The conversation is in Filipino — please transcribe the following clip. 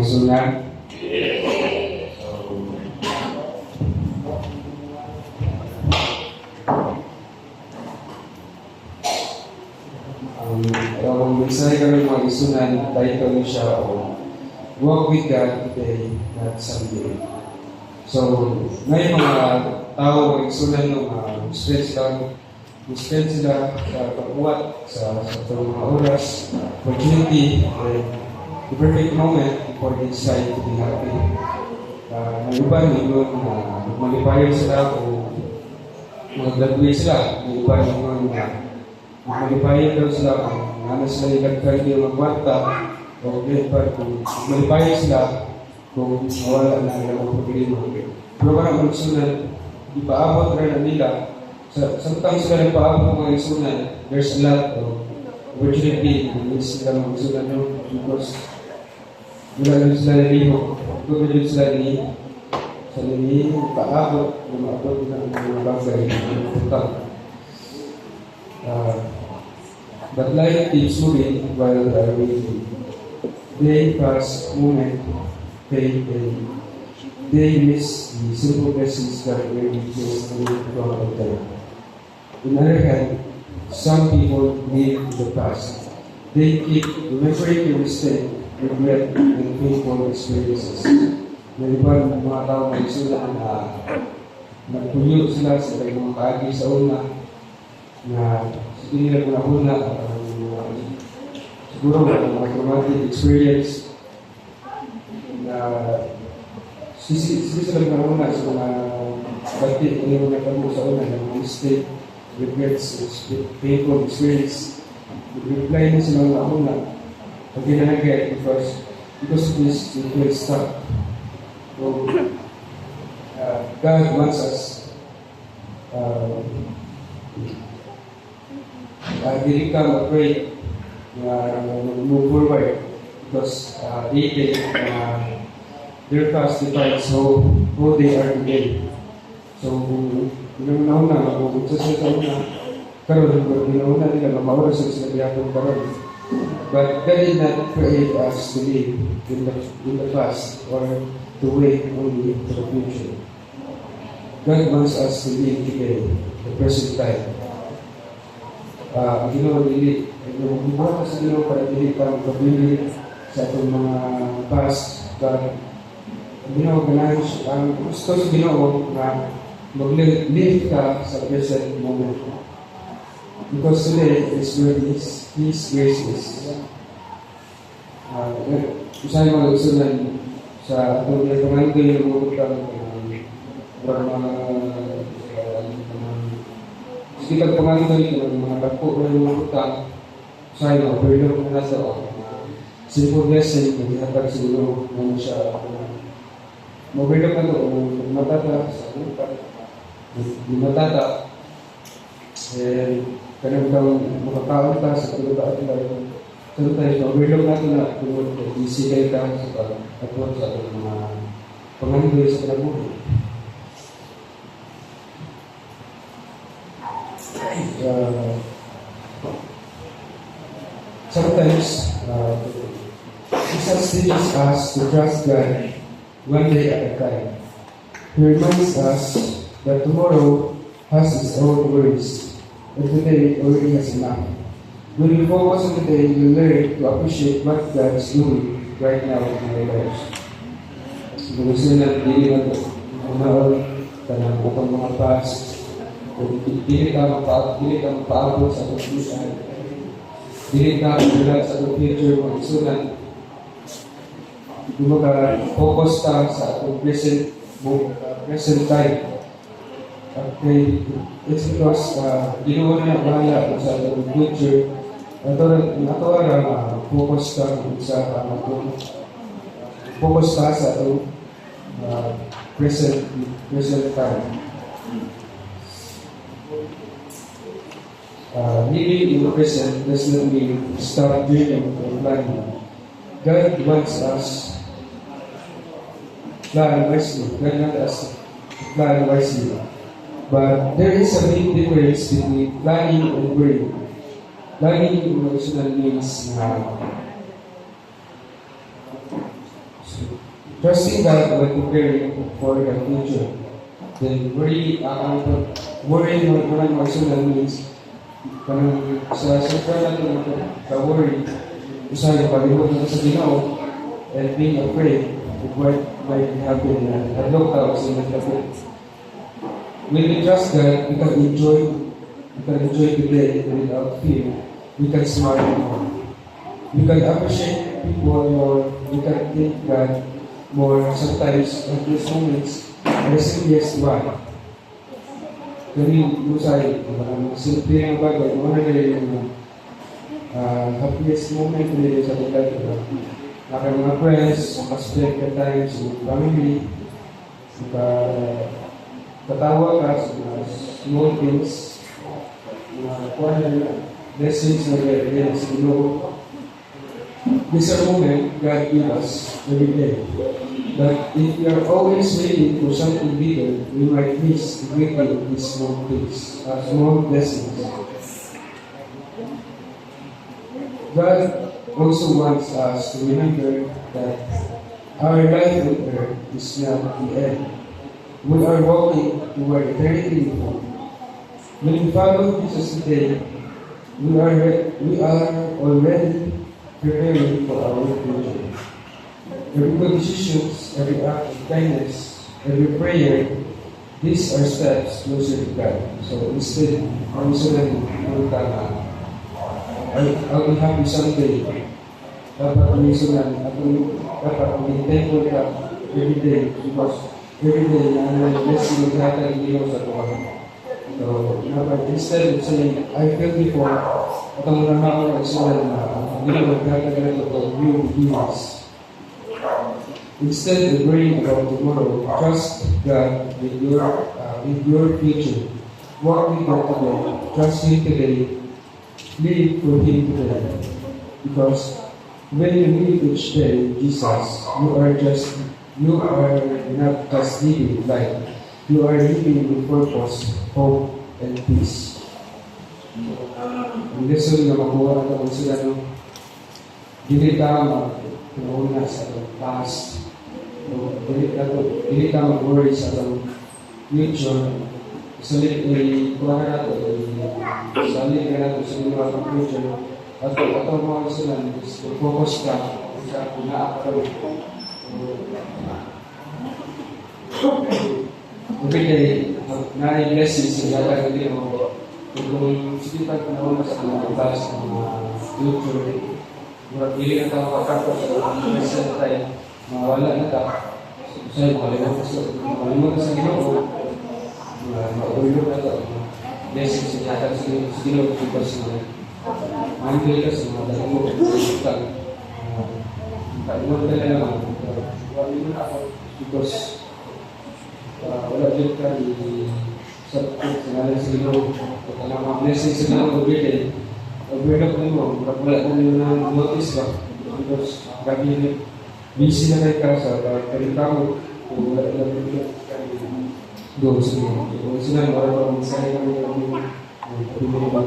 mga sunan. Ang mensahe kami mga isunan, title siya o Walk with God Today, Not Someday. So, ngayon mga tao, mga isunan ng stress sila sa pagbuhat sa mga oras, opportunity, and the perfect moment for they decide to be happy. May iba ningon na mag-malipayan sila o mag-graduate sila. May iba ningon na mag-malipayan daw sila kung ano sila ilagkay yung magwanta o kung malipayan sila kung mawala na nila ang problema. Pero parang magsunan, ipaabot rin na nila. Sometimes sila nagpaabot ng mga isunan, there's a lot of opportunity na sila magsunan nyo because wala lang sila nalihok. Kung wala sila nalihok, paabot na maabot na ang mga bagay na punta. But life keeps moving while they are waiting. They pass moment, pain, and they miss the simple blessings that really just from of them. On the other hand, some people live in the past. They keep remembering the mistake, regret, and painful experiences. May iba ng mga tao na isulan na nagpuyo sila sa mga kaagi sa una na hindi nila una siguro mga traumatic experience na sila una sa mga bati hindi mo nakamo sa una ng mga mistake, regrets, painful experience. Reply na sila mga una pag ginanagay because of this, it will stop. So, God wants us dili ka mag-pray move forward because their past defines who they are today. So, pinag-una, mag-uusap sa una, karoon, pinag-una nila, mamaura sa sinabihan karoon. But God did not create us to live in the past or to wait only for the future. God wants us to live today, the present time. Ginawa nili, bubuhat sa Ginoo para dili ka magpabili sa itong mga past. But Ginoo ganahan ang gusto sa Ginoo na mag-live ka sa present moment. Because today is where His grace is. Usahay mga usulan sa itong pangandoy ng mga utang para sikap pangandoy ng mga dako ng mga utang. Usahay mga overlook na nasa simple blessing na dihatag sa Ginoo na siya mag-overlook na ito kung matata sa utang. Di matata kanang daw makakaon ka sa tulad at sometimes overlook natin na kung isigay ka sa pag-apot sa mga pangandoy sa kanabuhi. Sometimes Jesus teaches us to trust God one day at a time. He reminds us that tomorrow has its own worries, and today already has enough. When we focus on today, we learn to appreciate what God is doing right now in our lives. Kung gusto na hindi na umaon ka ng mga past, kung hindi ka mapaabot sa itong future, hindi ka mapaabot sa itong future mga isunan, kung maka-focus ka sa itong present time. Okay, it's because ginawa na bahala sa itong future. Ito ara focus ka sa itong present time. Living in the present does not mean stop dreaming or planning. God wants us plan wisely. God wants us to plan wisely. But there is a big difference between planning and worrying. Planning emotional means Trusting God while preparing for the future. Then worry mo naman means kanang sa sentral natin ka-worry usahay pag-ibot na sa Ginoo and being afraid of what might happen at local sa nagkapit. When we trust God, we can enjoy the day without fear. We can smile more. We can appreciate people more. We can thank God more. Sometimes at these moments, I say yes, why? Kami usay, simple ang bagay, mga yung happiest moment nila sa buhay. Naka mga friends, spend ka time sa family, katawa ka sa mga small things, mga blessings na gano'n sa Ginoo. This is a moment God gives us every day. But if we are always waiting for something bigger, we might miss the great of these small things, small blessings. God also wants us to remember that our life on earth is not the end. We are walking toward eternity with Him. When we follow Jesus today, we are already preparing for our future. Every good decisions, every act of kindness, every prayer, these are steps closer to God. So instead, ang sunan ng tama, I'll be happy someday. Dapat ang sunan, dapat ang thankful ka every day because every day na blessing ng lahat ng Diyos sa tuwa. So, instead of saying, I feel before, at ang naman ang sunan na hindi mo magkakagal ito new beginnings. Instead of worrying about tomorrow, trust God with your future. Walk with God today. Trust Him today. Live for Him today. Because when you live each day, Jesus, you are not just living life. You are living with purpose, hope, and peace. Ang lesson na makuha natin sila ng hindi tama na sa past. Hindi ka mag-worry sa future. Salit ay kuha na natin. Salit ka natin sa mga future. At ito mga sila, focus ka sa pinaakal. Every day, na-blessings sa lahat ng Diyos. Kung sinipan ka naman sa mga taas ng mga future, hindi na tayo makakapos sa tayo. Mawala na ta. Sa'yo, malimutan sa Ginoo. Maulog na ta. Blessing sa lahat sa Ginoo. Because manggil ka sa mga dalago. Kalimutan ka na naman. Wala ako. Because wala din ka sa ngalan sa Ginoo. At ang mga blessing sa Ginoo. Overlook mo. Wala na nyo na notice ba? Because gabi busy na kayo ka sa karitamo kung wala na rin doon sa mga. Kung sila, marami sa kami pumili ba?